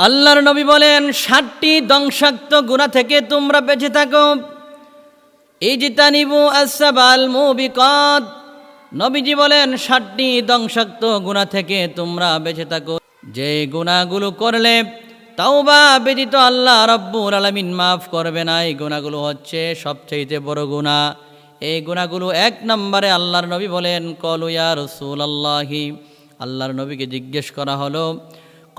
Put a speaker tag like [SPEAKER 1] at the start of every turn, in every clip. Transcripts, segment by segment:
[SPEAKER 1] আল্লাহর নবী বলেন 60টি ধ্বংসাত্মক গুনাহ থেকে তোমরা বেঁচে থাকো। ইজতানিবু আসসাবাল মুবিকাত, নবীজি বলেন 60টি ধ্বংসাত্মক গুনাহ থেকে তোমরা বেঁচে থাকো, যে গুনাহগুলো করলে তাওবা ব্যতীত আল্লাহ রাব্বুল আলামিন মাফ করবে না। এই গুনাহগুলো হচ্ছে সবচেয়ে বড় গুনাহ। এই গুনাহগুলো 1 নম্বরে আল্লাহর নবী বলেন ক্বালু ইয়া রাসূলুল্লাহি, আল্লাহর নবীকে জিজ্ঞেস করা হলো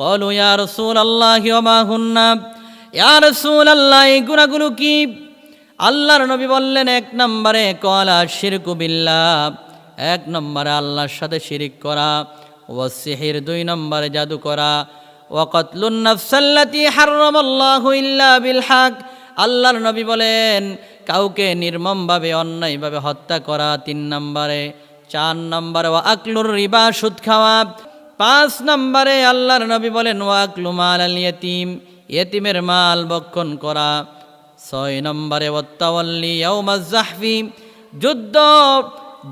[SPEAKER 1] ক্বালু ইয়া রাসূলুল্লাহি ওয়া মা হুন্না, ইয়া রাসূলুল্লাহ এই গুনাহগুলো কি? আল্লাহর নবী বললেন 1 নম্বরে ক্বালা শিরকু বিল্লাহ, 1 নম্বরে আল্লাহর সাথে শিরিক করা, ওয়া সিহির 2 নম্বরে জাদু করা, ওয়া কাতলুন নাফসাল্লাতী হারামাল্লাহু ইল্লা বিল হক, আল্লাহর নবী বলেন কাউকে নির্মমভাবে অন্যায়ভাবে হত্যা করা 3 নম্বরে, 4 নম্বরে ওয়া আকলুর রিবা সুদ খাওয়া, 5 নম্বরে আল্লাহর নবী বলেন ওয়া আকলু মালাল ইয়াতীম, ইয়েতিমের মাল ভক্ষণ করা, 6 নম্বরে ওয়াত্তাওয়াল্লি ইয়াউমাজ যাহফি,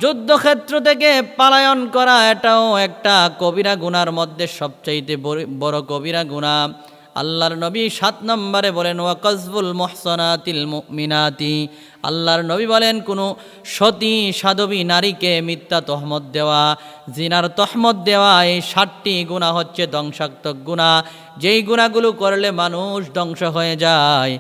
[SPEAKER 1] যুদ্ধক্ষেত্র থেকে পলায়ন করা, এটাও একটা কবিরা গুনার মধ্যে সবচাইতে বড় কবিরা গুনাহ। আল্লাহর নবী 7 নম্বরে বলেন ওয়া কাযফুল মুহসানাতিল মুমিনাতি, আল্লাহর নবী বলেন কোনো সতী সাধবী নারীকে মিথ্যা তহমত দেওয়া, জিনার তহমত দেওয়া, এই 7টি গুনাহ হচ্ছে ধ্বংসাত্মক গুনাহ, যেই গুনাহগুলো করলে মানুষ ধ্বংস হয়ে যায়।